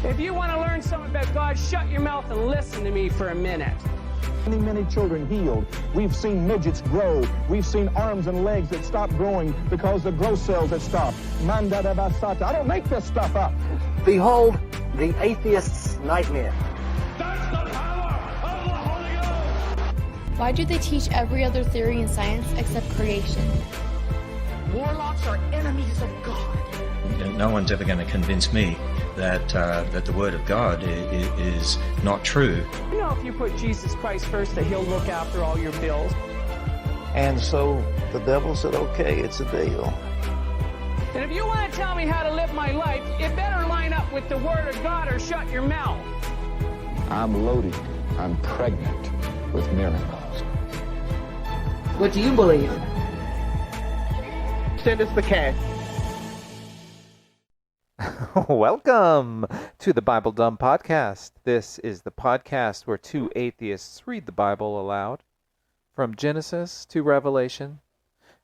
If you want to learn something about God, shut your mouth and listen to me for a minute. Many children healed. We've seen midgets grow. We've seen arms and legs that stop growing because the growth cells have stopped. Manda da basata. I don't make this stuff up. Behold, the atheist's nightmare. That's the power of the Holy Ghost! Why do they teach every other theory in science except creation? Warlocks are enemies of God. No one's ever going to convince me that the Word of God is not true. You know, if you put Jesus Christ first, that he'll look after all your bills. And so the devil said, okay, it's a deal. And if you want to tell me how to live my life, it better line up with the Word of God or shut your mouth. I'm loaded. I'm pregnant with miracles. What do you believe? Send us the cash. Welcome to the Bible Dumb Podcast. This is the podcast where two atheists read the Bible aloud. From Genesis to Revelation.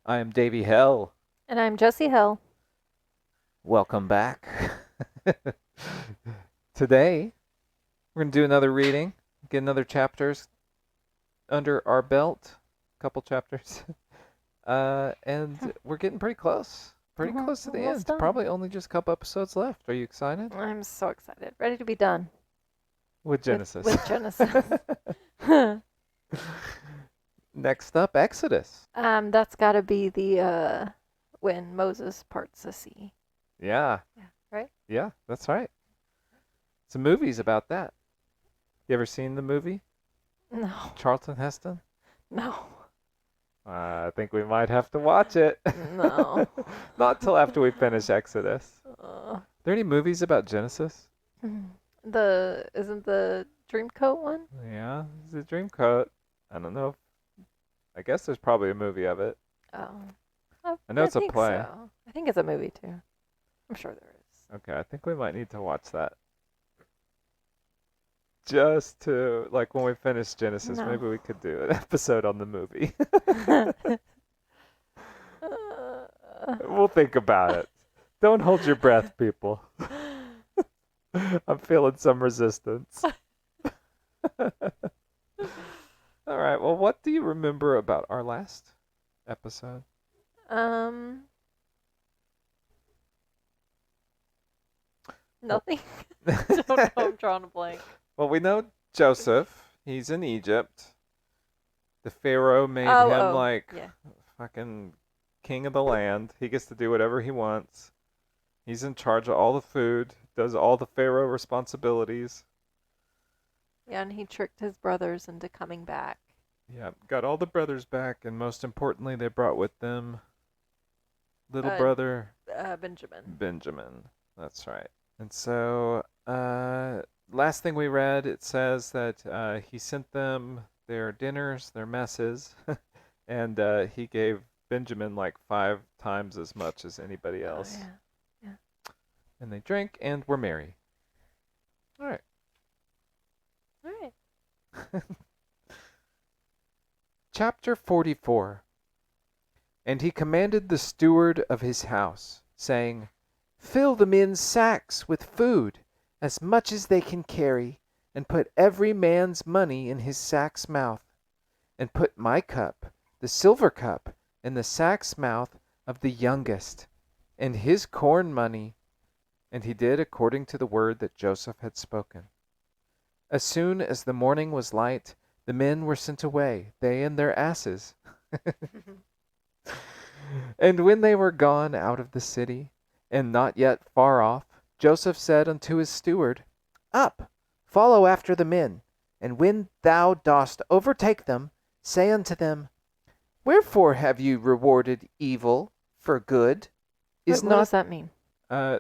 I am Davey Hell. And I'm Josie Hill. Welcome back. Today, we're going to do another reading. Get another chapters under our belt. A couple chapters. And we're getting pretty close. Pretty close to the end. Done. Probably only just a couple episodes left. Are you excited? I'm so excited. Ready to be done. With Genesis. With Genesis. Next up, Exodus. That's got to be the when Moses parts the sea. Yeah. Yeah. Right? Yeah, that's right. Some movies about that. You ever seen the movie? No. Charlton Heston? No. I think we might have to watch it. No. Not till after we finish Exodus. Uh, Are there any movies about Genesis? Isn't the Dreamcoat one? Yeah, it's a Dreamcoat. I don't know. I guess there's probably a movie of it. Oh. I know it's a think play. So. I think it's a movie too. I'm sure there is. Okay, I think we might need to watch that. Just to, like, when we finish Genesis, No. maybe we could do an episode on the movie. We'll think about it. Don't hold your breath, people. I'm feeling some resistance. All right, well, what do you remember about our last episode? Nothing. Don't know. I'm drawing a blank. Well, we know Joseph. He's in Egypt. The Pharaoh made him fucking king of the land. He gets to do whatever he wants. He's in charge of all the food, does all the Pharaoh responsibilities. Yeah, and he tricked his brothers into coming back. Yeah, got all the brothers back, and most importantly, they brought with them little brother Benjamin. That's right. And so, last thing we read, it says that he sent them their dinners, their messes, and he gave Benjamin like 5 times as much as anybody else. Oh, yeah. And they drank and were merry. All right. Chapter 44. And he commanded the steward of his house, saying, "Fill the men's sacks with food, as much as they can carry, and put every man's money in his sack's mouth, and put my cup, the silver cup, in the sack's mouth of the youngest, and his corn money." And he did according to the word that Joseph had spoken. As soon as the morning was light, the men were sent away, they and their asses. And when they were gone out of the city, and not yet far off, Joseph said unto his steward, "Up, follow after the men, and when thou dost overtake them, say unto them, Wherefore have you rewarded evil for good? What does that mean?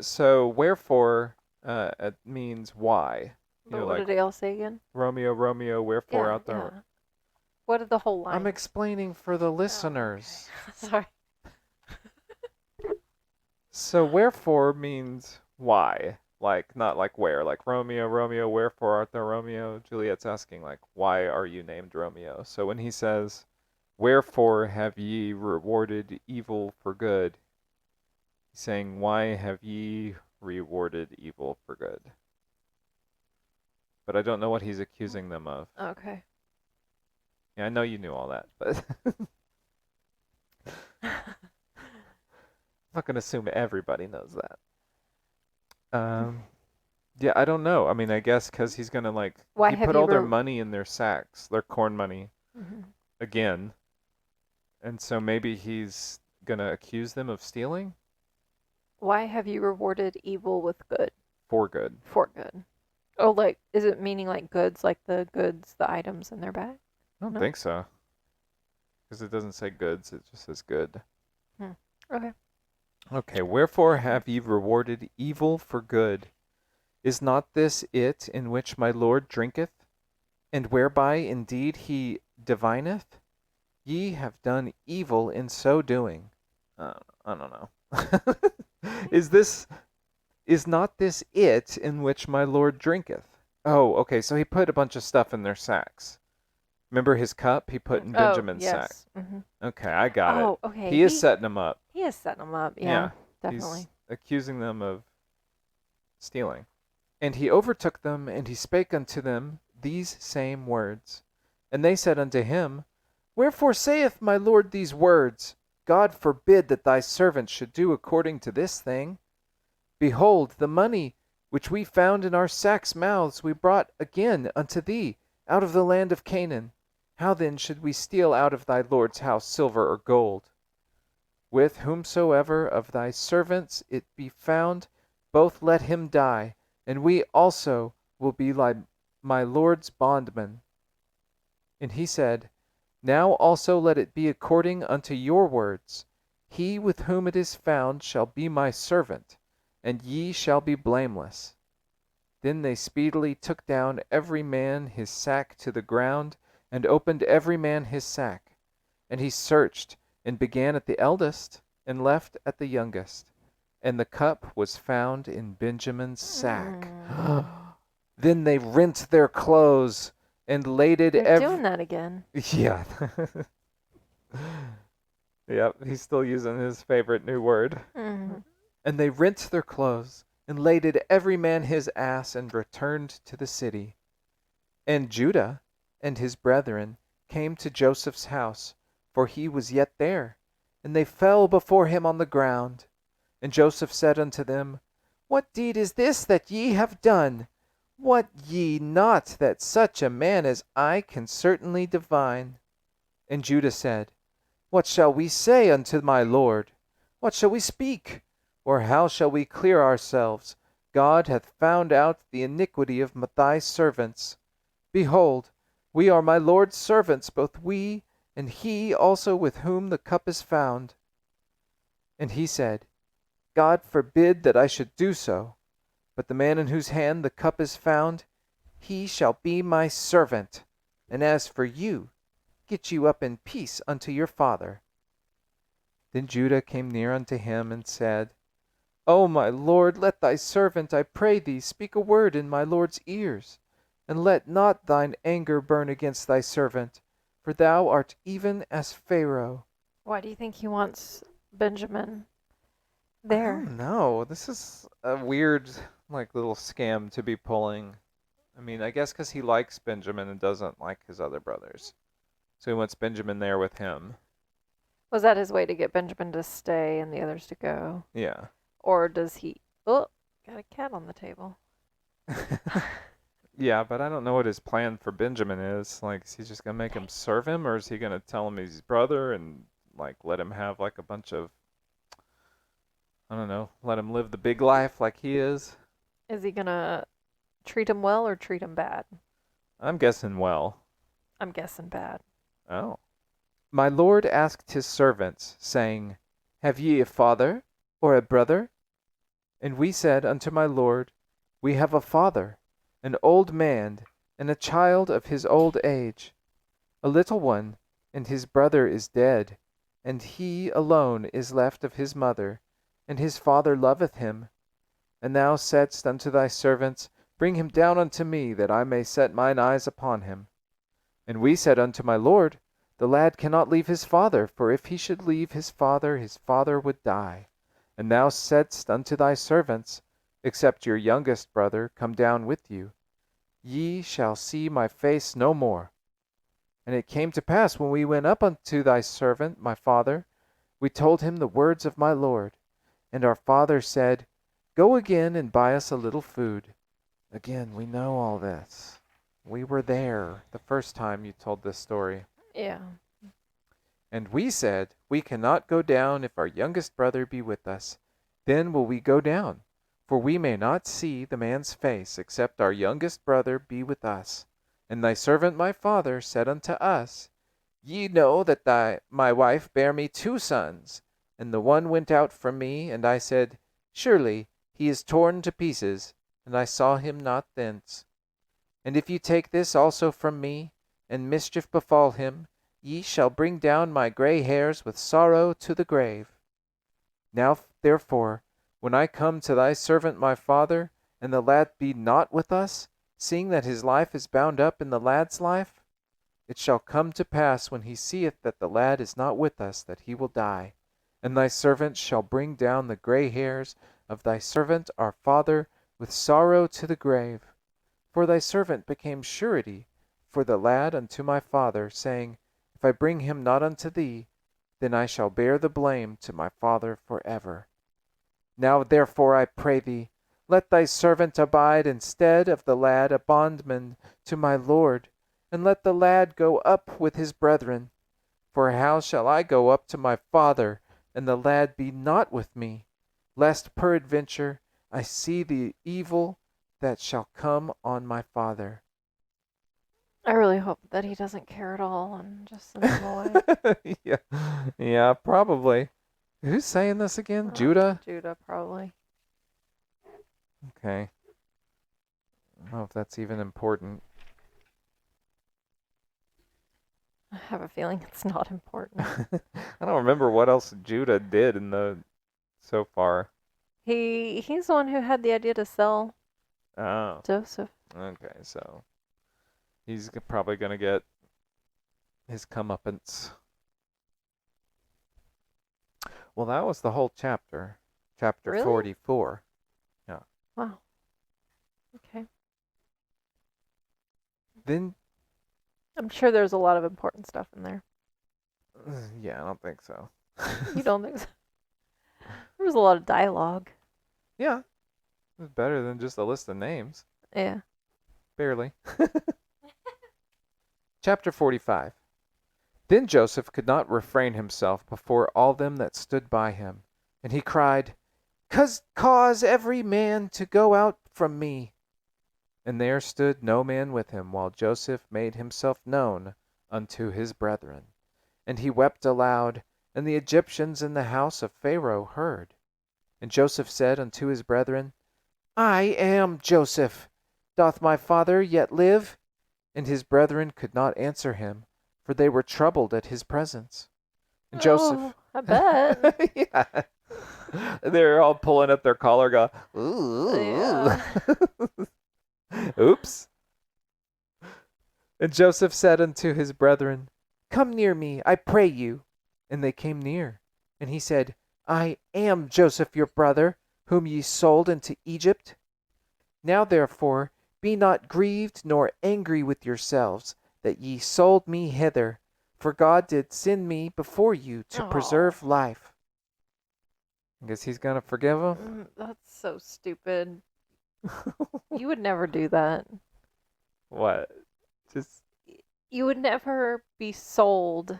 So wherefore it means why. But what did they all say again? Romeo, Romeo, wherefore art thou? Yeah. What did the whole line? I'm explaining for the listeners. Oh, okay. Sorry. So wherefore means why. Like, not like where. Like Romeo, Romeo, wherefore art thou Romeo? Juliet's asking, like, why are you named Romeo? So when he says, wherefore have ye rewarded evil for good? He's saying, why have ye rewarded evil for good? but I don't know what he's accusing them of. Okay. Yeah, I know you knew all that, but I'm not going to assume everybody knows that. Yeah, I don't know. I mean, I guess because he's going to Why he have put you all their money in their sacks, their corn money, again. And so maybe he's going to accuse them of stealing Why have you rewarded evil with good? for good. For good. Oh, is it meaning goods, like the goods, the items in their bag? I don't No? think so. Because it doesn't say goods, it just says good. Okay. Okay, wherefore have ye rewarded evil for good? Is not this it in which my Lord drinketh, and whereby indeed he divineth? Ye have done evil in so doing. I don't know. Is not this it in which my Lord drinketh? Oh, okay, so he put a bunch of stuff in their sacks. Remember his cup he put in Benjamin's sack? Okay, I got it. Oh, okay. He is setting them up. He is setting them up. Yeah, definitely. He's accusing them of stealing. And he overtook them, and he spake unto them these same words. And they said unto him, Wherefore saith my Lord these words? God forbid that thy servant should do according to this thing. Behold, the money which we found in our sacks' mouths we brought again unto thee out of the land of Canaan. How then should we steal out of thy Lord's house silver or gold? With whomsoever of thy servants it be found, both let him die, and we also will be like my Lord's bondmen. And he said, Now also let it be according unto your words. He with whom it is found shall be my servant, and ye shall be blameless. Then they speedily took down every man his sack to the ground, and opened every man his sack. And he searched, and began at the eldest, and left at the youngest. And the cup was found in Benjamin's sack. Then they rent their clothes, and laded They're doing that again. Yeah. Yep, he's still using his favorite new word. And they rent their clothes, and laded every man his ass, and returned to the city. And Judah and his brethren came to Joseph's house, for he was yet there, and they fell before him on the ground. And Joseph said unto them, What deed is this that ye have done? Wot ye not that such a man as I can certainly divine? And Judah said, What shall we say unto my Lord? What shall we speak? Or how shall we clear ourselves? God hath found out the iniquity of thy servants. Behold, we are my Lord's servants, both we and he also with whom the cup is found. And he said, God forbid that I should do so. But the man in whose hand the cup is found, he shall be my servant. And as for you, get you up in peace unto your father. Then Judah came near unto him and said, O my Lord, let thy servant, I pray thee, speak a word in my Lord's ears, and let not thine anger burn against thy servant, for thou art even as Pharaoh. Why do you think he wants Benjamin there? I don't know. This is a weird, little scam to be pulling. I mean, I guess because he likes Benjamin and doesn't like his other brothers. So he wants Benjamin there with him. Was that his way to get Benjamin to stay and the others to go? Yeah. Or does he... Oh, got a cat on the table. Yeah, but I don't know what his plan for Benjamin is. Is he just going to make him serve him, or is he going to tell him he's his brother and, let him have, a bunch of... I don't know, let him live the big life like he is? Is he gonna treat him well or treat him bad? I'm guessing well. I'm guessing bad. Oh. My Lord asked his servants, saying, Have ye a father, or a brother? And we said unto my Lord, We have a father, an old man, and a child of his old age, a little one, and his brother is dead, and he alone is left of his mother, and his father loveth him. And thou saidst unto thy servants, Bring him down unto me, that I may set mine eyes upon him. And we said unto my Lord, The lad cannot leave his father, for if he should leave his father would die. And thou saidst unto thy servants, Except your youngest brother come down with you. ye shall see my face no more. And it came to pass, when we went up unto thy servant my father, we told him the words of my Lord. And our father said, Go again and buy us a little food. Again, we know all this. We were there the first time you told this story. Yeah. And we said, We cannot go down if our youngest brother be with us. Then will we go down, for we may not see the man's face, except our youngest brother be with us. And thy servant my father said unto us, Ye know that my wife bare me 2 sons, and the one went out from me, and I said, Surely he is torn to pieces, and I saw him not thence. And if you take this also from me, and mischief befall him, ye shall bring down my gray hairs with sorrow to the grave. Now therefore, when I come to thy servant my father, and the lad be not with us, seeing that his life is bound up in the lad's life, it shall come to pass, when he seeth that the lad is not with us, that he will die. And thy servant shall bring down the gray hairs of thy servant our father with sorrow to the grave. For thy servant became surety for the lad unto my father, saying, If I bring him not unto thee, then I shall bear the blame to my father forever. Now therefore I pray thee, let thy servant abide instead of the lad a bondman to my Lord, and let the lad go up with his brethren. For how shall I go up to my father, and the lad be not with me, lest peradventure I see the evil that shall come on my father? I really hope that he doesn't care at all and just sends him away. Yeah, probably. Who's saying this again? Judah? Judah, probably. Okay. I don't know if that's even important. I have a feeling it's not important. I don't remember what else Judah did so far. He's the one who had the idea to sell Oh, Joseph. okay, so he's probably going to get his comeuppance. Well, that was the whole chapter. Chapter Really? 44. Yeah. Wow. Okay. Then, I'm sure there's a lot of important stuff in there. yeah, I don't think so. You don't think so? There was a lot of dialogue. Yeah. It was better than just a list of names. Yeah. Barely. Chapter 45. Then Joseph could not refrain himself before all them that stood by him, and he cried, Cause every man to go out from me. And there stood no man with him, while Joseph made himself known unto his brethren. And he wept aloud, and the Egyptians in the house of Pharaoh heard. And Joseph said unto his brethren, I am Joseph. Doth my father yet live? And his brethren could not answer him, for they were troubled at his presence. And Joseph, I bet. yeah, they're all pulling up their collar, go, ooh, Yeah. oops. And Joseph said unto his brethren, Come near me, I pray you. And they came near. And he said, I am Joseph your brother, whom ye sold into Egypt. Now therefore be not grieved nor angry with yourselves, that ye sold me hither, for God did send me before you to preserve life. I guess he's going to forgive him? That's so stupid. You would never do that. What? Just... You would never be sold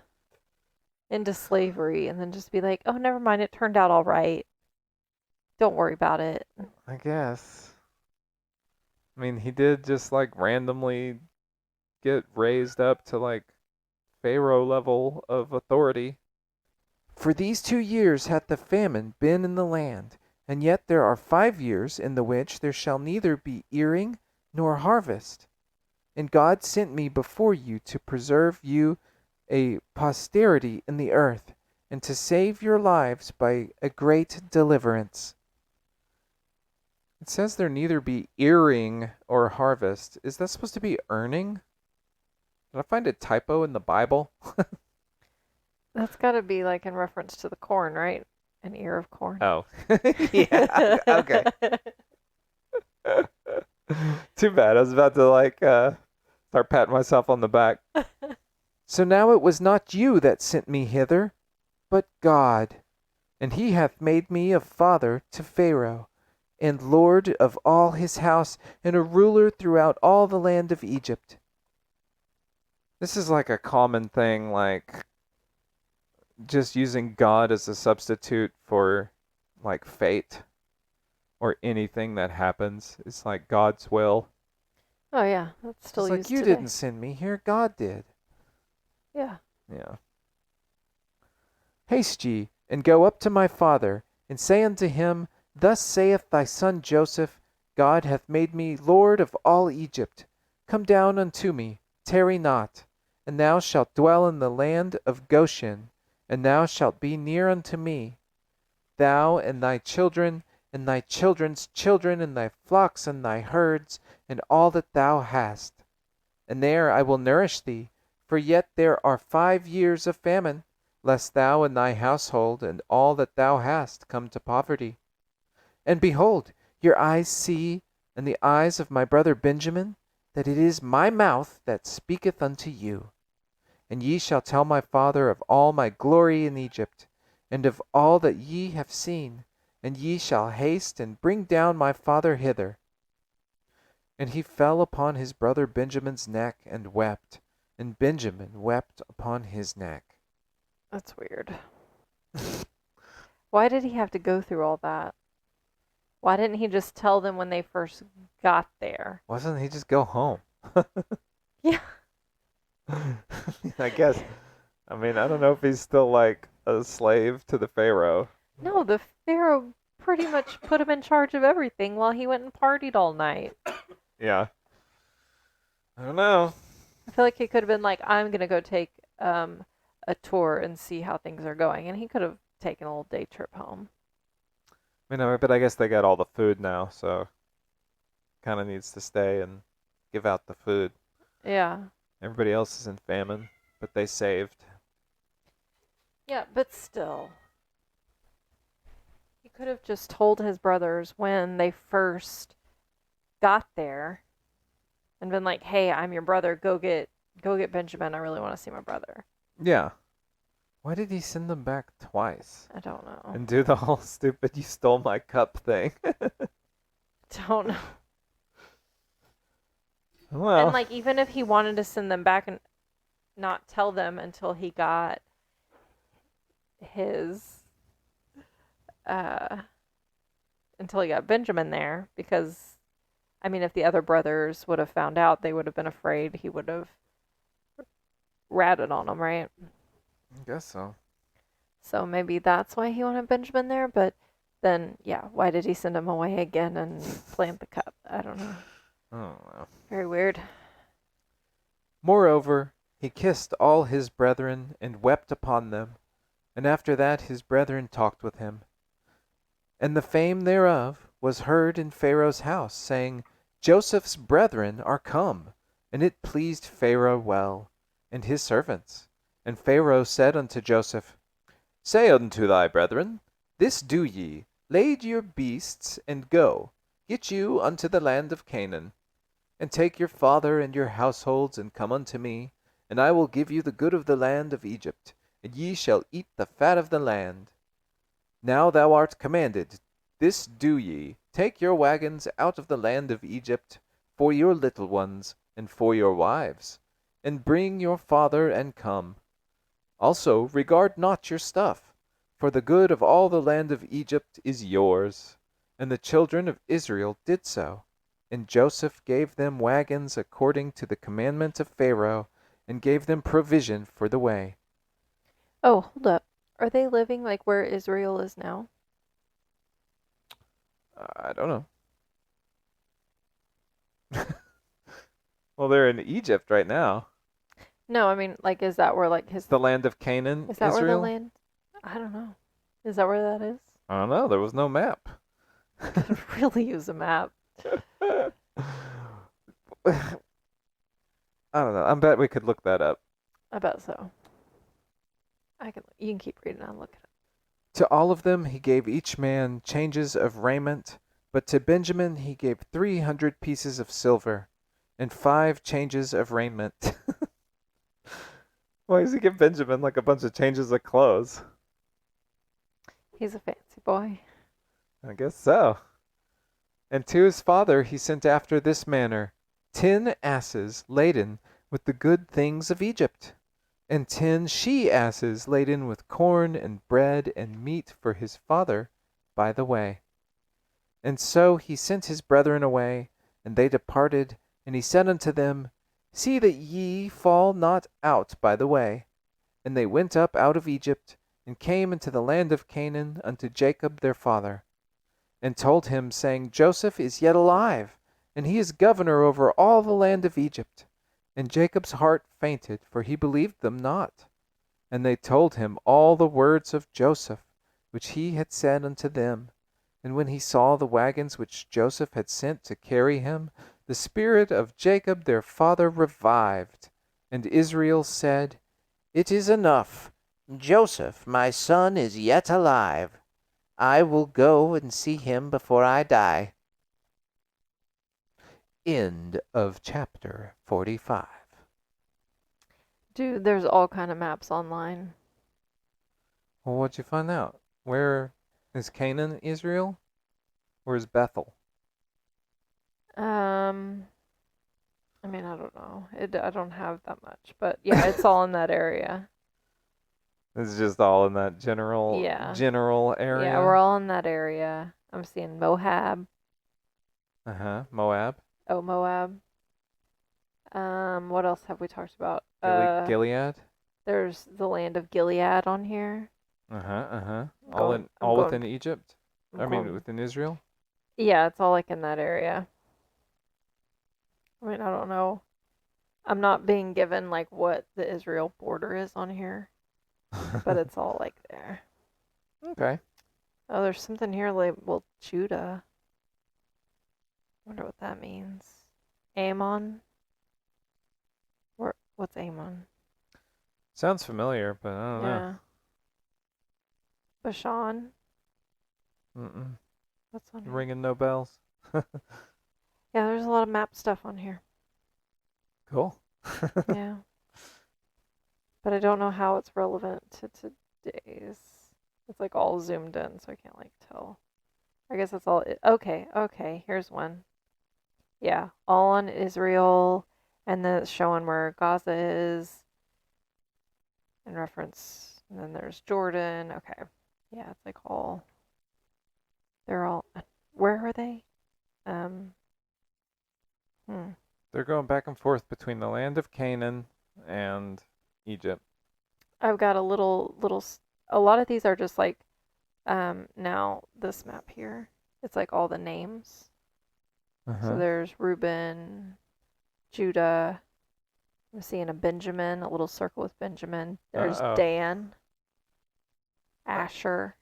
into slavery and then just be like, oh, never mind, it turned out all right. Don't worry about it. I guess. I mean, he did just like randomly get raised up to like Pharaoh level of authority. For these 2 years hath the famine been in the land, and yet there are 5 years in the which there shall neither be earing nor harvest. And God sent me before you to preserve you a posterity in the earth, and to save your lives by a great deliverance. It says there neither be earing or harvest. Is that supposed to be earning? Did I find a typo in the Bible? That's got to be like in reference to the corn, right? An ear of corn. Oh. Yeah. Okay. Too bad. I was about to start patting myself on the back. So now it was not you that sent me hither, but God. And he hath made me a father to Pharaoh, and lord of all his house, and a ruler throughout all the land of Egypt. This is like a common thing, like just using God as a substitute for like fate or anything that happens. It's like God's will. Oh yeah, that's still It's used like you today. didn't send me here, God did. Yeah. Yeah. Haste ye, and go up to my father, and say unto him, Thus saith thy son Joseph, God hath made me Lord of all Egypt. Come down unto me, tarry not, and thou shalt dwell in the land of Goshen, and thou shalt be near unto me, thou and thy children, and thy children's children, and thy flocks, and thy herds, and all that thou hast. And there I will nourish thee, for yet there are 5 years of famine, lest thou and thy household and all that thou hast come to poverty. And behold, your eyes see, and the eyes of my brother Benjamin, that it is my mouth that speaketh unto you. And ye shall tell my father of all my glory in Egypt, and of all that ye have seen, and ye shall haste and bring down my father hither. And he fell upon his brother Benjamin's neck and wept, and Benjamin wept upon his neck. That's weird. Why did he have to go through all that? Why didn't he just tell them when they first got there? Why doesn't he just go home? Yeah. I guess. I mean, I don't know if he's still like a slave to the Pharaoh. No, the Pharaoh pretty much put him in charge of everything while he went and partied all night. Yeah. I don't know. I feel like he could have been like, I'm going to go take a tour and see how things are going. And he could have taken a little day trip home. I mean, but I guess they got all the food now, so kind of needs to stay and give out the food. Yeah. Everybody else is in famine, but they saved. Yeah, but still. He could have just told his brothers when they first got there and been like, "Hey, I'm your brother. Go get Benjamin. I really want to see my brother." Yeah. Why did he send them back twice? I don't know. And do the whole stupid "you stole my cup" thing? Don't know. Well, And like, even if he wanted to send them back and not tell them until he got his until he got Benjamin there, because I mean, if the other brothers would have found out, they would have been afraid he would have ratted on them, right? I guess so. So maybe that's why he wanted Benjamin there, but then, yeah, why did he send him away again and plant the cup? I don't know. I don't know. Very weird. Moreover, he kissed all his brethren and wept upon them. And after that his brethren talked with him. And the fame thereof was heard in Pharaoh's house, saying, Joseph's brethren are come. And it pleased Pharaoh well, and his servants. And Pharaoh said unto Joseph, Say unto thy brethren, This do ye, lade your beasts, and go, get you unto the land of Canaan. And take your father and your households, and come unto me, and I will give you the good of the land of Egypt, and ye shall eat the fat of the land. Now thou art commanded, this do ye, take your wagons out of the land of Egypt, for your little ones, and for your wives, and bring your father, and come. Also regard not your stuff, for the good of all the land of Egypt is yours. And the children of Israel did so. And Joseph gave them wagons according to the commandment of Pharaoh, and gave them provision for the way. Oh, hold up. Are they living like where Israel is now? I don't know. Well, they're in Egypt right now. No, I mean, like, is that where, like, The land of Canaan, is that Israel? where the land? I don't know. Is that where that is? I don't know. There was no map. Could really use a map. I don't know. I bet we could look that up. I bet so. You can keep reading. I'll look it up. To all of them he gave each man changes of raiment, But to Benjamin he gave 300 pieces of silver and 5 changes of raiment. Why does he give Benjamin like a bunch of changes of clothes? He's a fancy boy. I guess so. And to his father he sent after this manner 10 asses laden with the good things of Egypt, and 10 she-asses laden with corn and bread and meat for his father by the way. And so he sent his brethren away, and they departed, and he said unto them, See that ye fall not out by the way. And they went up out of Egypt, and came into the land of Canaan unto Jacob their father, and told him, saying, Joseph is yet alive, and he is governor over all the land of Egypt. And Jacob's heart fainted, for he believed them not. And they told him all the words of Joseph, which he had said unto them. And when he saw the wagons which Joseph had sent to carry him, the spirit of Jacob their father revived. And Israel said, It is enough. Joseph, my son, is yet alive. I will go and see him before I die. End of chapter 45. Dude, there's all kind of maps online. Well, what'd you find out? Where is Canaan Israel? Or is Bethel? I mean, I don't know. I don't have that much, but yeah, it's all in that area. It's just all in that general area? Yeah, we're all in that area. I'm seeing Moab. Moab. Oh, Moab. What else have we talked about? Gilead. There's the land of Gilead on here. All within Egypt? Within Israel? Yeah, it's all like in that area. I mean, I don't know. I'm not being given like what the Israel border is on here, but it's all like there. Okay. Oh, there's something here labeled Judah. Wonder what that means. Ammon. What's Ammon? Sounds familiar, but I don't know. Yeah. Bashan. Mm-mm. What's on here? Ringing no bells. Yeah, there's a lot of map stuff on here. Cool. Yeah. But I don't know how it's relevant to today's. It's like all zoomed in, so I can't like tell. I guess that's all. Okay. Here's one. Yeah, all on Israel, and then it's showing where Gaza is. In reference, and then there's Jordan. Okay. Yeah, it's like all. They're all. Where are they? They're going back and forth between the land of Canaan and Egypt. I've got a lot of these are just like, now this map here, it's like all the names. So there's Reuben, Judah, I'm seeing a Benjamin, a little circle with Benjamin. There's Dan, Asher.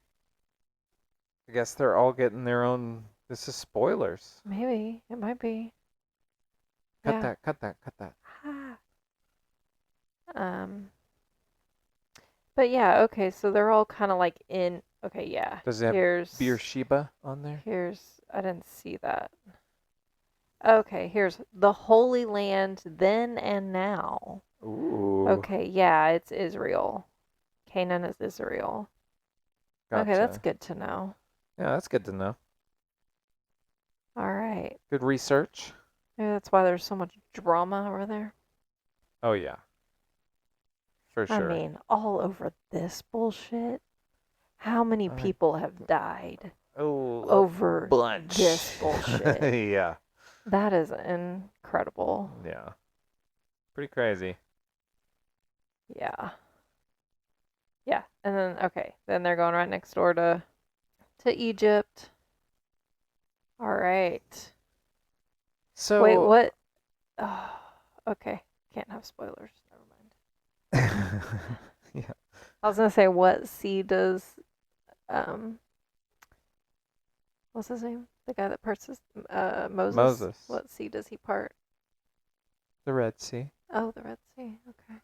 I guess they're all getting their own. This is spoilers. Maybe, it might be. Cut that. But yeah, okay, so they're all kind of like in, okay, yeah. Does it have Beersheba on there? I didn't see that. Okay, here's the Holy Land then and now. Ooh. Okay, yeah, it's Israel. Canaan is Israel. Gotcha. Okay, that's good to know. Yeah, that's good to know. All right. Good research. Maybe that's why there's so much drama over there. Oh, yeah. For sure. I mean, all over this bullshit. How many people have died over this bullshit? Yeah. That is incredible. Yeah. Pretty crazy. Yeah. Yeah. And then they're going right next door to Egypt. All right. So wait, what? Oh, okay. Can't have spoilers. Never mind. Yeah. I was gonna say, what sea does what's his name? The guy that parts Moses. Moses. What sea does he part? The Red Sea. Oh, the Red Sea. Okay.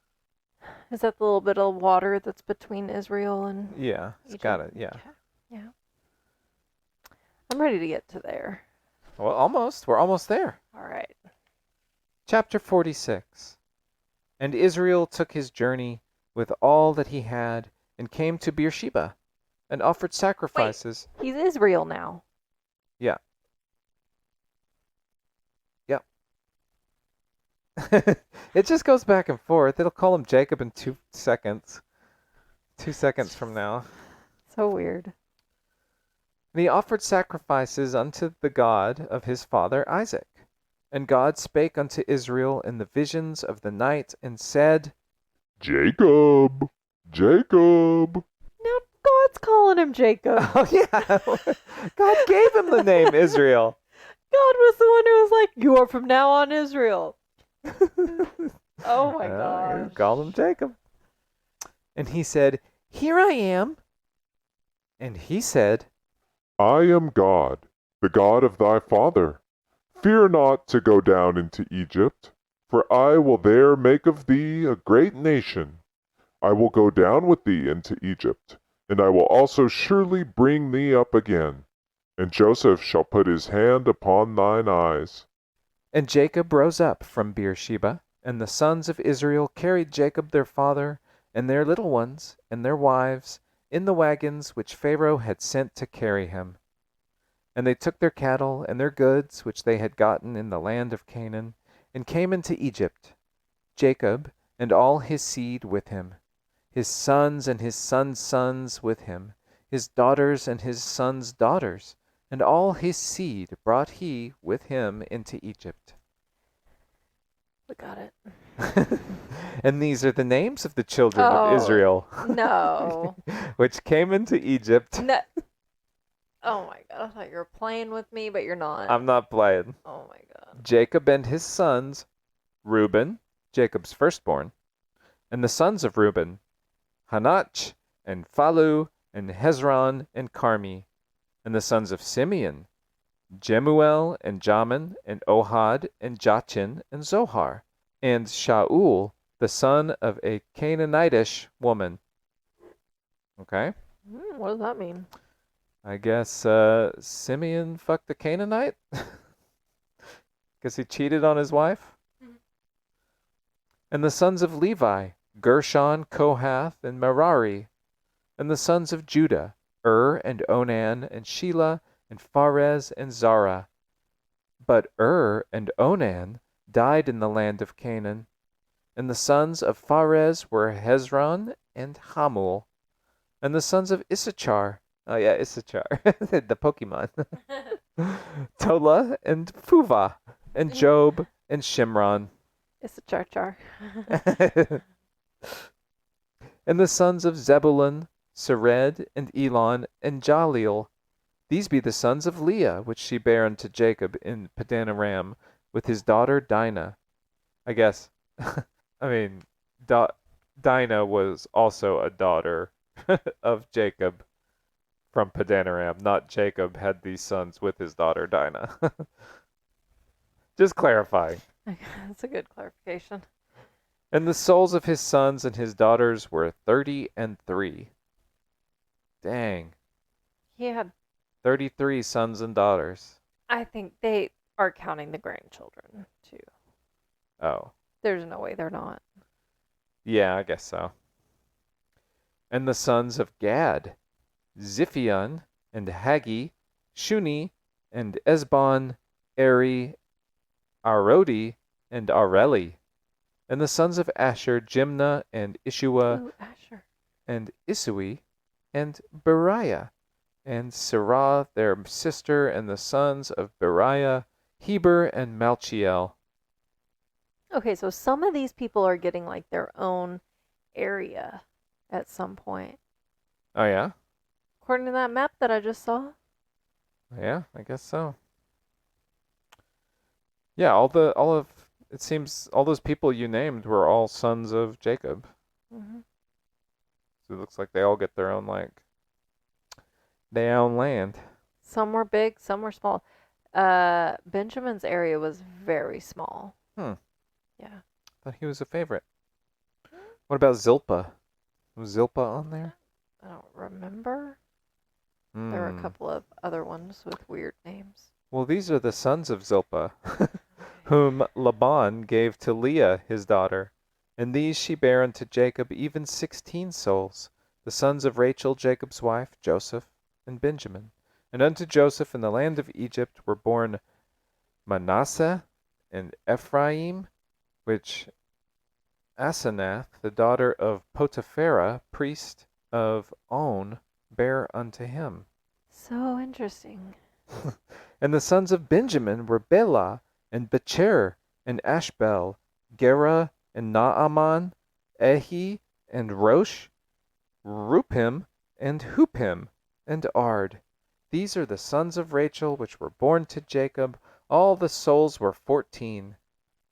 Is that the little bit of water that's between Israel and Yeah, it's Egypt? got it. Yeah. Okay. Yeah. I'm ready to get to there. Well, almost. We're almost there. All right. Chapter 46. And Israel took his journey with all that he had, and came to Beersheba, and offered sacrifices. Wait, he's Israel now. Yeah. Yep. It just goes back and forth. It'll call him Jacob in 2 seconds. 2 seconds from now. So weird. And he offered sacrifices unto the God of his father Isaac. And God spake unto Israel in the visions of the night, and said, Jacob, Jacob. Now God's calling him Jacob. Oh yeah, God gave him the name Israel. God was the one who was like, you are from now on Israel. Oh my gosh. Call him Jacob. And he said, Here I am. And he said, I am God, the God of thy father. Fear not to go down into Egypt, for I will there make of thee a great nation. I will go down with thee into Egypt, and I will also surely bring thee up again. And Joseph shall put his hand upon thine eyes. And Jacob rose up from Beersheba, and the sons of Israel carried Jacob their father, and their little ones, and their wives, in the wagons which Pharaoh had sent to carry him. And they took their cattle and their goods which they had gotten in the land of Canaan, and came into Egypt, Jacob and all his seed with him, his sons and his sons' sons with him, his daughters and his sons' daughters, and all his seed brought he with him into Egypt. We got it. And these are the names of the children of Israel, No. which came into Egypt. No. Oh my god, I thought you were playing with me, but you're not. I'm not playing. Oh my god. Jacob and his sons, Reuben, Jacob's firstborn, and the sons of Reuben, Hanach, and Phalu, and Hezron, and Carmi, and the sons of Simeon, Jemuel, and Jamin, and Ohad, and Jachin, and Zohar, and Shaul, the son of a Canaanitish woman. Okay? What does that mean? I guess Simeon fucked a Canaanite? Because he cheated on his wife? And the sons of Levi, Gershon, Kohath, and Merari. And the sons of Judah, and Onan, and Shelah, and Pharez, and Zara. But and Onan died in the land of Canaan. And the sons of Pharez were Hezron and Hamul. And the sons of Issachar, Issachar, the Pokemon, Tola, and Puvah, and Job, and Shimron. It's a char. And the sons of Zebulun, Sered, and Elon, and Jaleel. These be the sons of Leah, which she bare unto Jacob in Padanaram, with his daughter Dinah. I guess, Dinah was also a daughter of Jacob from Padanaram. Not Jacob had these sons with his daughter Dinah. Just clarifying. That's a good clarification. And the souls of his sons and his daughters were 33. Dang. He had 33 sons and daughters. I think they are counting the grandchildren, too. Oh. There's no way they're not. Yeah, I guess so. And the sons of Gad, Ziphion, and Haggi, Shuni, and Esbon, Eri, Arodi, and Areli. And the sons of Asher, Jimnah, and Ishua, Ooh, Asher. and Isui, and Beriah, and Serah, their sister, and the sons of Beriah, Heber, and Malchiel. Okay, so some of these people are getting like their own area at some point. Oh, yeah? According to that map that I just saw. Yeah, I guess so. Yeah, it seems all those people you named were all sons of Jacob. Mm-hmm. So it looks like they all get their own land. Some were big, some were small. Benjamin's area was very small. Hmm. Yeah. Thought he was a favorite. What about Zilpah? Was Zilpah on there? I don't remember. There were a couple of other ones with weird names. Well, these are the sons of Zilpah, whom Laban gave to Leah his daughter. And these she bare unto Jacob, even 16 souls, the sons of Rachel Jacob's wife, Joseph, and Benjamin. And unto Joseph in the land of Egypt were born Manasseh and Ephraim, which Asenath, the daughter of Potipharah, priest of On, bare unto him. So interesting. And the sons of Benjamin were Bela, and Becher, and Ashbel, Gera, and Naaman, Ehi, and Rosh, Rupim, and Hupim, and Ard. These are the sons of Rachel, which were born to Jacob. All the souls were 14.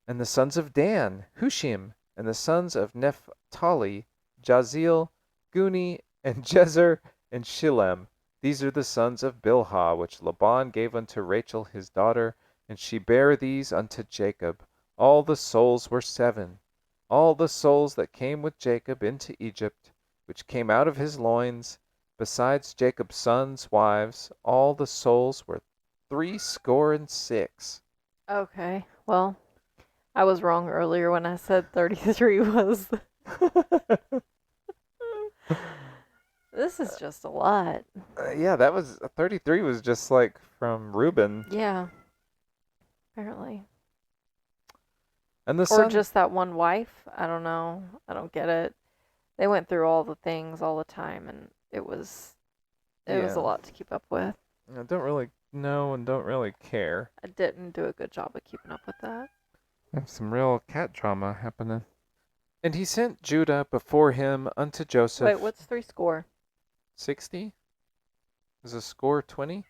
And the sons of Dan, Hushim, and the sons of Naphtali, Jazeel, Guni, and Jezer, and Shillem. These are the sons of Bilhah, which Laban gave unto Rachel his daughter, and she bare these unto Jacob. All the souls were 7. All the souls that came with Jacob into Egypt, which came out of his loins, besides Jacob's sons' wives, all the souls were 66. Okay, well, I was wrong earlier when I said 33 was. This is just a lot. Yeah, that was 33 was just like from Reuben. Yeah. Apparently. And the Or son, just that one wife. I don't know. I don't get it. They went through all the things all the time, and it was a lot to keep up with. I don't really know and don't really care. I didn't do a good job of keeping up with that. There's some real cat drama happening. And he sent Judah before him unto Joseph. Wait, what's 3 score? 60? Is a score 20?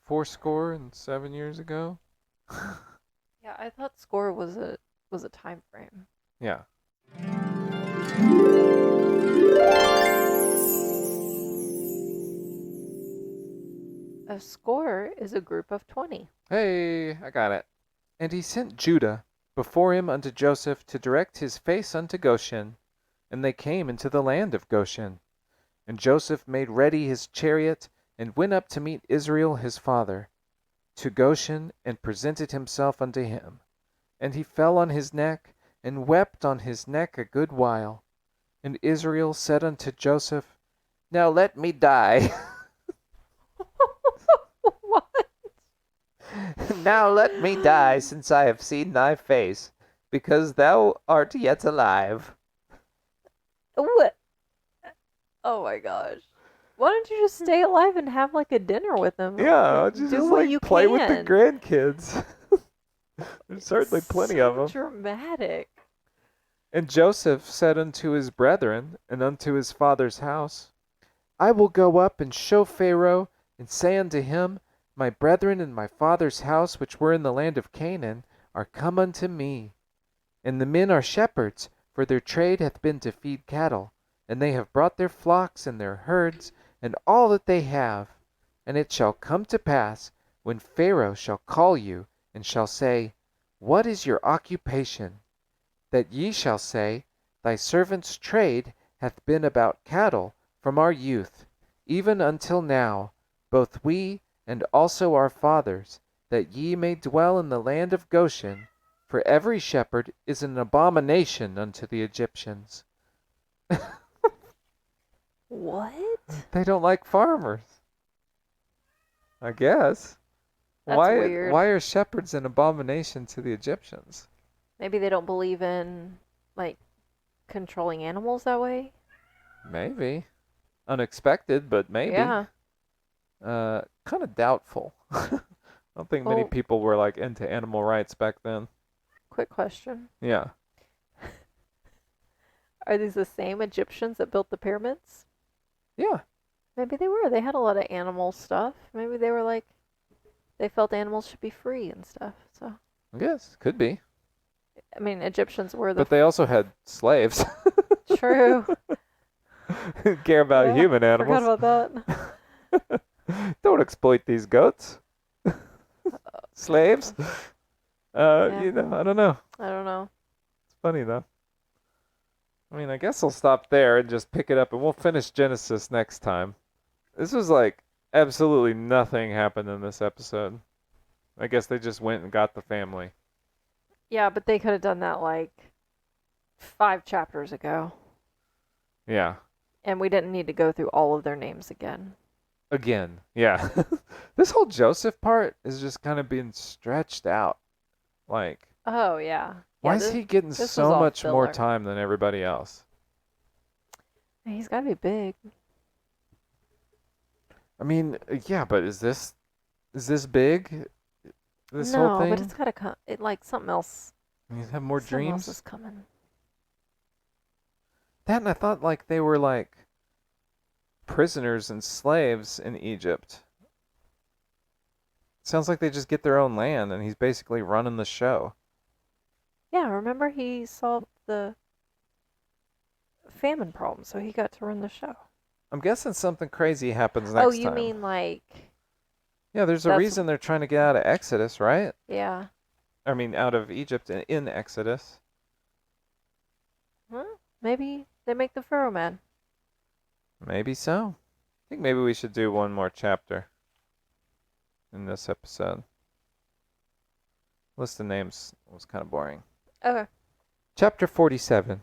4 score and 7 years ago? Yeah, I thought score was a time frame. Yeah. A score is a group of 20. Hey, I got it. And he sent Judah before him unto Joseph to direct his face unto Goshen. And they came into the land of Goshen. And Joseph made ready his chariot, and went up to meet Israel his father, to Goshen, and presented himself unto him. And he fell on his neck, and wept on his neck a good while. And Israel said unto Joseph, Now let me die. What? Now let me die, since I have seen thy face, because thou art yet alive. What? Oh my gosh. Why don't you just stay alive and have like a dinner with them? Yeah, Like, just do what like you play can. with the grandkids. There's certainly plenty of them. Dramatic. And Joseph said unto his brethren and unto his father's house, I will go up and show Pharaoh, and say unto him, My brethren and my father's house, which were in the land of Canaan, are come unto me. And the men are shepherds, for their trade hath been to feed cattle. And they have brought their flocks and their herds, and all that they have. And it shall come to pass, when Pharaoh shall call you, and shall say, What is your occupation? That ye shall say, Thy servant's trade hath been about cattle from our youth, even until now, both we and also our fathers, that ye may dwell in the land of Goshen, for every shepherd is an abomination unto the Egyptians. What? They don't like farmers. I guess. That's why weird. why are shepherds an abomination to the Egyptians? Maybe they don't believe in like controlling animals that way. Maybe. Unexpected, but maybe. Yeah. Kind of doubtful. I don't think many Well- people were like into animal rights back then. Quick question. Yeah. Are these the same Egyptians that built the pyramids? Yeah. Maybe they were. They had a lot of animal stuff. Maybe they were like, they felt animals should be free and stuff. So, I guess. Could be. I mean, Egyptians were the But they also had slaves. true. Who care about Yeah, human Forgot animals. about that. Don't exploit these goats. Slaves. Yeah. You know, I don't know. I don't know. It's funny though. I mean, I guess I'll stop there and just pick it up, and we'll finish Genesis next time. This was like Absolutely nothing happened in this episode. I guess they just went and got the family. Yeah, but they could have done that like 5 chapters ago. Yeah. And we didn't need to go through all of their names again. Again, yeah. This whole Joseph part is just kind of being stretched out. Like, Oh, yeah. why is he getting so much more time than everybody else? He's got to be big. I mean, yeah, but is this big? This whole thing? No, but it's got to come. It like something else. You have more Something dreams? else is coming. That, and I thought like they were like prisoners and slaves in Egypt. Sounds like they just get their own land and he's basically running the show. Yeah, remember he solved the famine problem, so he got to run the show. I'm guessing something crazy happens next time. Oh, you mean like... Yeah, there's a reason they're trying to get out of Exodus, right? Yeah. I mean, out of Egypt and in Exodus. Huh? Maybe they make the Pharaoh man. Maybe so. I think maybe we should do one more chapter in this episode. List of names was kind of boring. Okay. Chapter 47.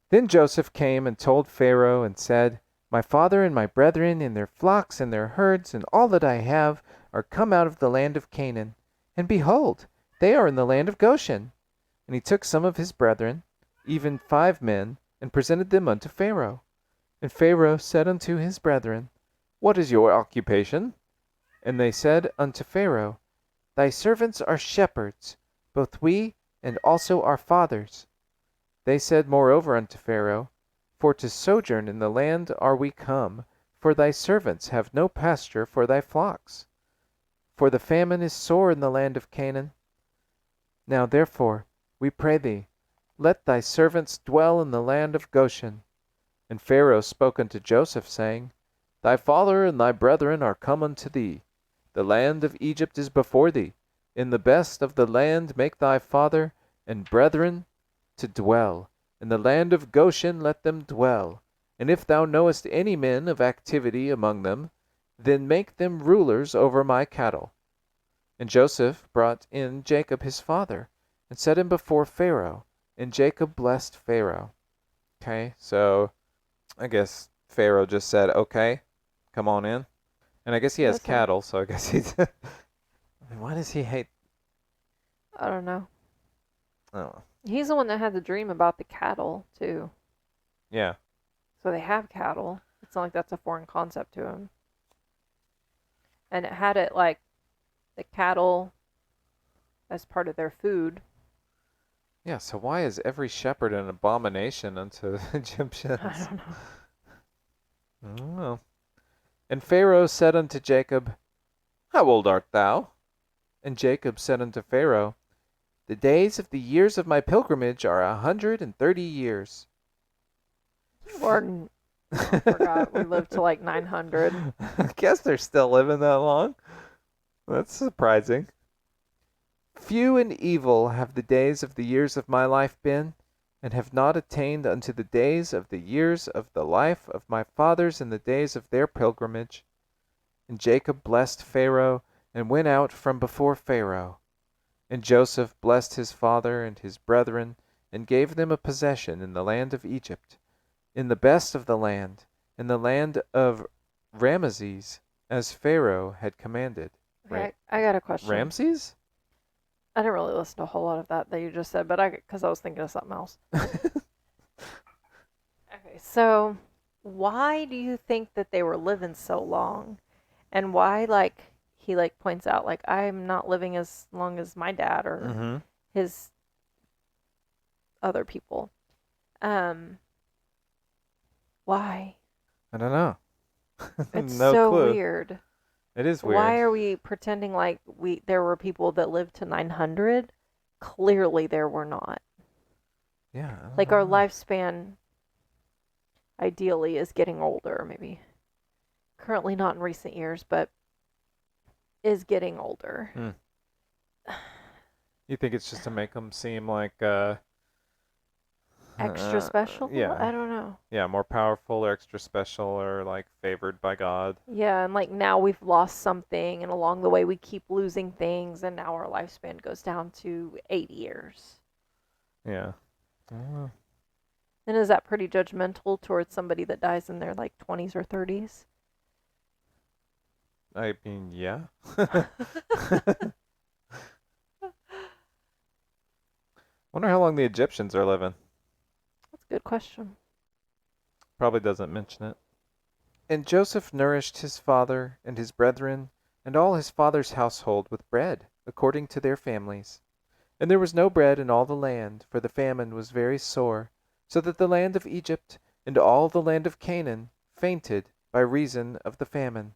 Then Joseph came and told Pharaoh and said, My father and my brethren and their flocks and their herds and all that I have are come out of the land of Canaan. And behold, they are in the land of Goshen. And he took some of his brethren, even 5 men, and presented them unto Pharaoh. And Pharaoh said unto his brethren, What is your occupation? And they said unto Pharaoh, Thy servants are shepherds, both we and also our fathers. They said moreover unto Pharaoh, For to sojourn in the land are we come, for thy servants have no pasture for thy flocks. For the famine is sore in the land of Canaan. Now therefore, we pray thee, let thy servants dwell in the land of Goshen. And Pharaoh spoke unto Joseph, saying, Thy father and thy brethren are come unto thee. The land of Egypt is before thee. In the best of the land make thy father and brethren to dwell. In the land of Goshen let them dwell. And if thou knowest any men of activity among them, then make them rulers over my cattle. And Joseph brought in Jacob his father, and set him before Pharaoh, and Jacob blessed Pharaoh. Okay, so I guess Pharaoh just said, okay, come on in. And I guess he has cattle, so I guess he's... I mean, why does he hate... I don't know. Oh. He's the one that had the dream about the cattle, too. Yeah. So they have cattle. It's not like that's a foreign concept to him. And it had it like the cattle as part of their food. Yeah, so why is every shepherd an abomination unto the Egyptians? I don't know. I don't know. And Pharaoh said unto Jacob, How old art thou? And Jacob said unto Pharaoh, The days of the years of my pilgrimage are 130 years. Or, I forgot, we lived to like 900. I guess they're still living that long. That's surprising. Few and evil have the days of the years of my life been, and have not attained unto the days of the years of the life of my fathers in the days of their pilgrimage. And Jacob blessed Pharaoh, and went out from before Pharaoh. And Joseph blessed his father and his brethren, and gave them a possession in the land of Egypt, in the best of the land, in the land of Ramesses, as Pharaoh had commanded. Okay, I got a question. Ramses? I didn't really listen to a whole lot of that you just said, but because I was thinking of something else. Okay, so why do you think that they were living so long? And why, like, he, like, points out, like, I'm not living as long as my dad or his other people. Why? I don't know. It's no so clue. weird. It is weird. Why are we pretending like there were people that lived to 900? Clearly there were not. Yeah. Like our lifespan ideally is getting older, maybe. Currently not in recent years, but is getting older. You think it's just to make them seem like Extra special? Yeah. I don't know. Yeah, more powerful or extra special or like favored by God. Yeah, and like now we've lost something, and along the way we keep losing things, and now our lifespan goes down to 80 years. Yeah. And is that pretty judgmental towards somebody that dies in their like 20s or 30s? I mean, yeah. Wonder how long the Egyptians are living. That's a good question. Probably doesn't mention it. And Joseph nourished his father and his brethren and all his father's household with bread, according to their families. And there was no bread in all the land, for the famine was very sore, so that the land of Egypt and all the land of Canaan fainted by reason of the famine.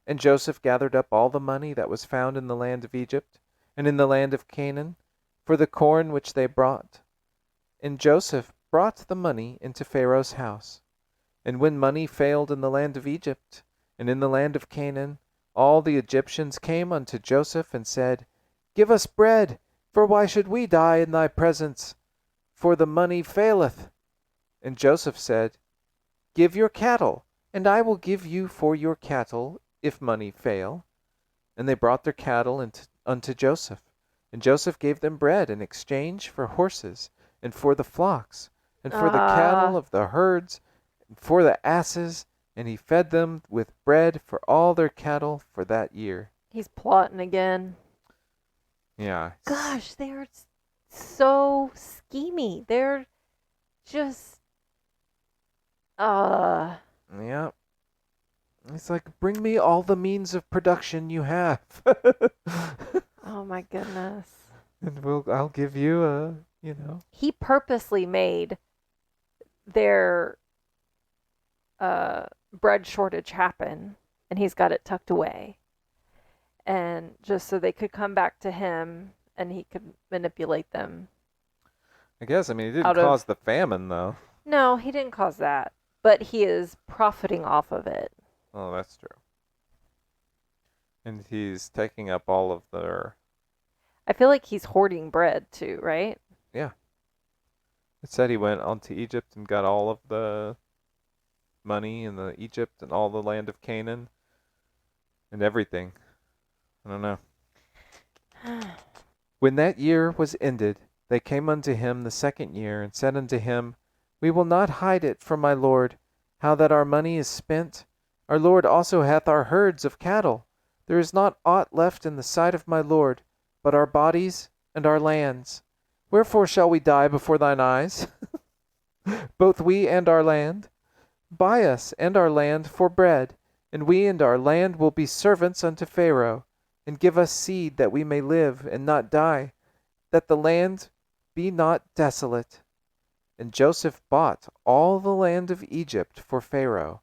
And Joseph gathered up all the money that was found in the land of Egypt and in the land of Canaan, for the corn which they brought. And Joseph brought the money into Pharaoh's house. And when money failed in the land of Egypt and in the land of Canaan, all the Egyptians came unto Joseph and said, Give us bread, for why should we die in thy presence? For the money faileth. And Joseph said, Give your cattle, and I will give you for your cattle, if money fail. And they brought their cattle unto Joseph. And Joseph gave them bread in exchange for horses, and for the flocks, and for the cattle of the herds, and for the asses, and he fed them with bread for all their cattle for that year. He's plotting again. Yeah. Gosh, they're so schemy. They're just Yeah. It's like, bring me all the means of production you have. Oh my goodness. And I'll give you He purposely made their bread shortage happen, and he's got it tucked away. And just so they could come back to him and he could manipulate them. I guess, I mean, he didn't cause the famine, though. No, he didn't cause that. But he is profiting off of it. Oh, that's true. And he's taking up all of their... I feel like he's hoarding bread, too, right? Yeah. It said he went on to Egypt and got all of the money in the Egypt and all the land of Canaan and everything. I don't know. When that year was ended, they came unto him the second year, and said unto him, We will not hide it from my lord, how that our money is spent. Our lord also hath our herds of cattle. There is not aught left in the sight of my lord, but our bodies and our lands. Wherefore shall we die before thine eyes? Both we and our land. Buy us and our land for bread, and we and our land will be servants unto Pharaoh. And give us seed that we may live and not die, that the land be not desolate. And Joseph bought all the land of Egypt for Pharaoh,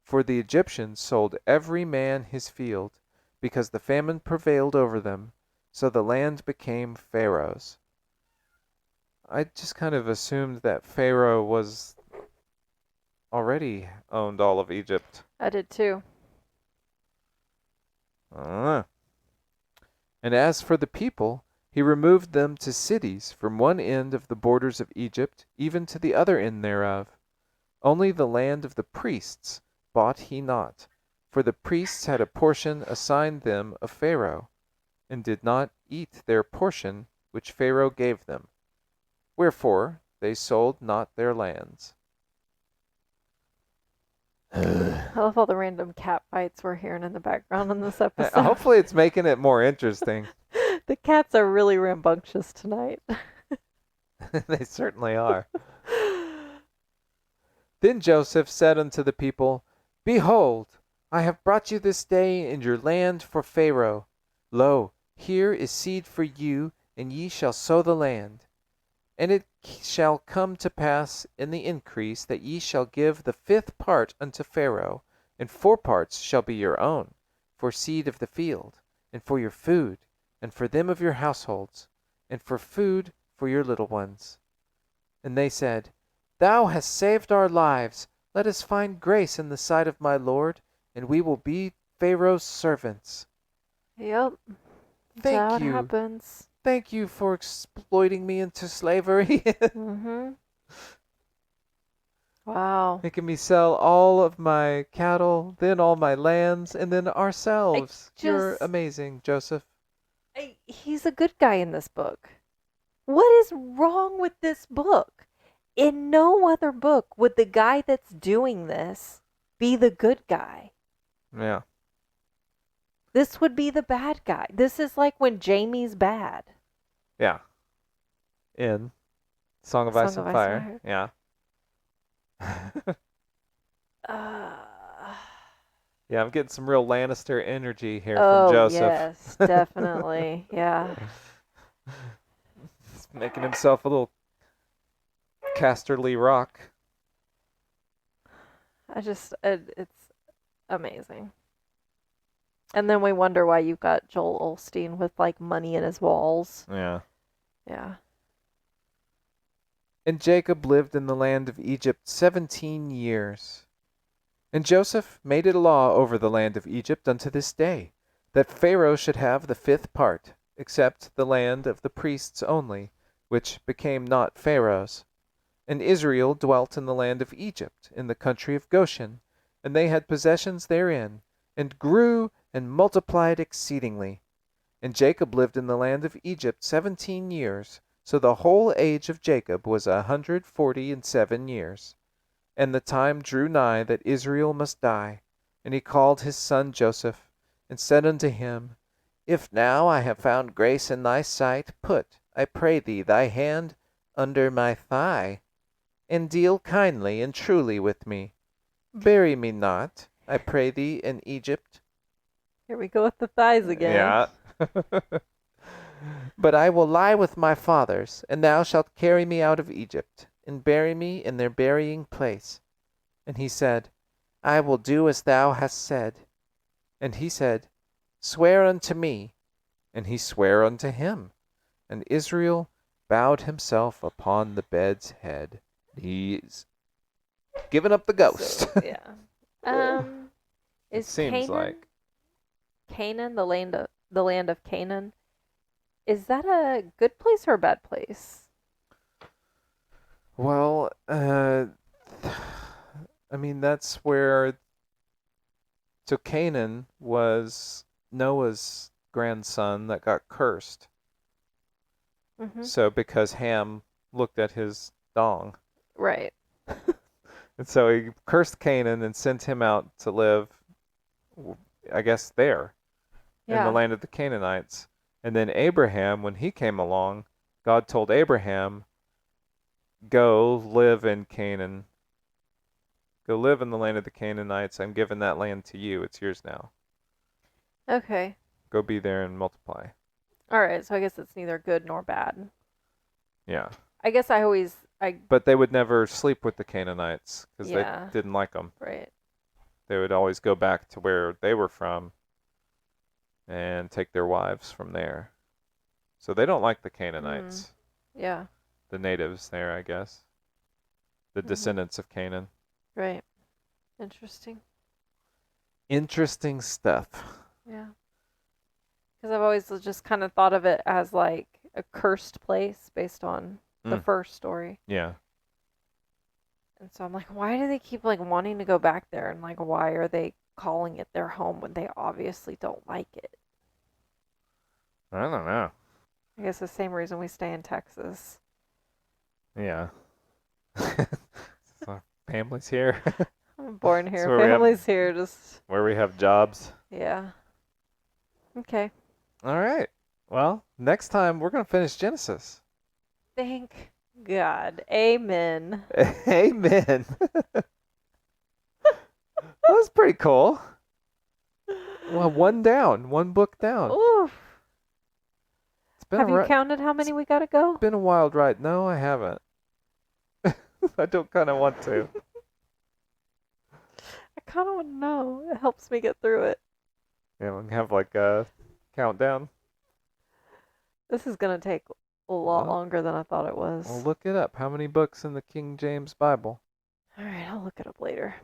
for the Egyptians sold every man his field, because the famine prevailed over them, so the land became Pharaoh's. I just kind of assumed that Pharaoh was already owned all of Egypt. I did too. I don't know. And as for the people, he removed them to cities from one end of the borders of Egypt even to the other end thereof. Only the land of the priests bought he not, for the priests had a portion assigned them of Pharaoh, and did not eat their portion which Pharaoh gave them. Wherefore they sold not their lands. I love all the random cat fights we're hearing in the background in this episode. Hopefully it's making it more interesting. The cats are really rambunctious tonight. They certainly are. Then Joseph said unto the people, Behold, I have brought you this day in your land for Pharaoh. Lo, here is seed for you, and ye shall sow the land. And it shall come to pass in the increase that ye shall give the 5th part unto Pharaoh, and 4 parts shall be your own, for seed of the field, and for your food, and for them of your households, and for food for your little ones. And they said, Thou hast saved our lives. Let us find grace in the sight of my lord, and we will be Pharaoh's servants. Yep. Thank That's how you. it happens. Thank you for exploiting me into slavery. Mm-hmm. Wow. Making me sell all of my cattle, then all my lands, and then ourselves. You're amazing, Joseph. He's a good guy in this book. What is wrong with this book? In no other book would the guy that's doing this be the good guy. Yeah. This would be the bad guy. This is like when Jamie's bad. Yeah. In Song of Ice and Fire. Yeah. Yeah, I'm getting some real Lannister energy here from Joseph. Yes, definitely. Yeah. He's making himself a little Casterly Rock. It's amazing. And then we wonder why you've got Joel Osteen with like money in his walls. Yeah. Yeah. And Jacob lived in the land of Egypt 17 years. And Joseph made it a law over the land of Egypt unto this day, that Pharaoh should have the 5th part, except the land of the priests only, which became not Pharaoh's. And Israel dwelt in the land of Egypt, in the country of Goshen, and they had possessions therein, and grew and multiplied exceedingly. And Jacob lived in the land of Egypt 17 years, so the whole age of Jacob was 147 years. And the time drew nigh that Israel must die. And he called his son Joseph, and said unto him, If now I have found grace in thy sight, put, I pray thee, thy hand under my thigh, and deal kindly and truly with me. Bury me not, I pray thee, in Egypt. Here we go with the thighs again. Yeah. But I will lie with my fathers, and thou shalt carry me out of Egypt, and bury me in their burying place. And he said, I will do as thou hast said. And he said, Swear unto me. And he sware unto him. And Israel bowed himself upon the bed's head. He's giving up the ghost. So, yeah. Is seems like Canaan, the land of Canaan, is that a good place or a bad place? Well, I mean, that's where. So Canaan was Noah's grandson that got cursed. Mm-hmm. So because Ham looked at his dong. Right. And so he cursed Canaan and sent him out to live, I guess, there in the land of the Canaanites. And then Abraham, when he came along, God told Abraham, go live in Canaan. Go live in the land of the Canaanites. I'm giving that land to you. It's yours now. Okay. Go be there and multiply. All right. So I guess it's neither good nor bad. Yeah. I guess But they would never sleep with the Canaanites because they didn't like them. Right. They would always go back to where they were from and take their wives from there. So they don't like the Canaanites. Yeah. The natives there, I guess. The descendants of Canaan. Right. Interesting. Interesting stuff. Yeah. Because I've always just kind of thought of it as like a cursed place based on the first story. Yeah. And so I'm like, why do they keep like wanting to go back there? And like, why are they calling it their home when they obviously don't like it? I don't know. I guess the same reason we stay in Texas. Yeah. So family's here. I'm born here. Family's here. Just where we have jobs. Yeah. Okay. All right. Well, next time we're going to finish Genesis. Thank God. Amen. Amen. That was pretty cool. Well, one book down. Oof. It's been Have you counted how many we got to go? It's been a wild ride. No, I haven't. I don't kind of want to. I kind of want to know. It helps me get through it. Yeah, we can have like a countdown. This is going to take a lot longer than I thought it was. Well, look it up. How many books in the King James Bible? All right, I'll look it up later.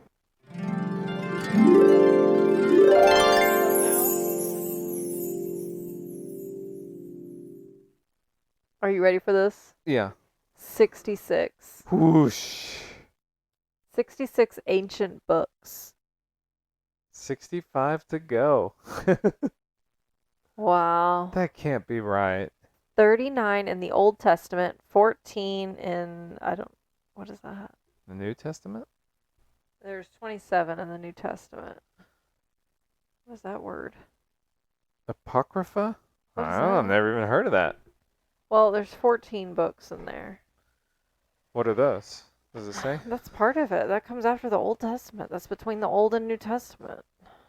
Are you ready for this? Yeah. 66. Whoosh. 66 ancient books. 65 to go. Wow. That can't be right. 39 in the Old Testament, 14 in, what is that? The New Testament? There's 27 in the New Testament. What is that word? Apocrypha? What is I don't know. I've that? never even heard of that. Well, there's 14 books in there. What are those? Does it say? That's part of it. That comes after the Old Testament. That's between the Old and New Testament.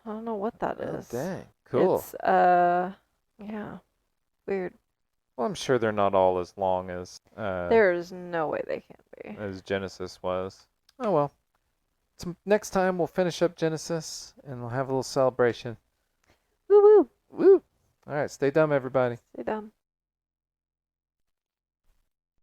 I don't know what that Oh, is. dang. Cool. It's, yeah. Weird. Well, I'm sure they're not all as long as There is no way they can be. as Genesis was. Oh well. So next time we'll finish up Genesis and we'll have a little celebration. Woo woo. Woo! All right, stay dumb, everybody. Stay dumb.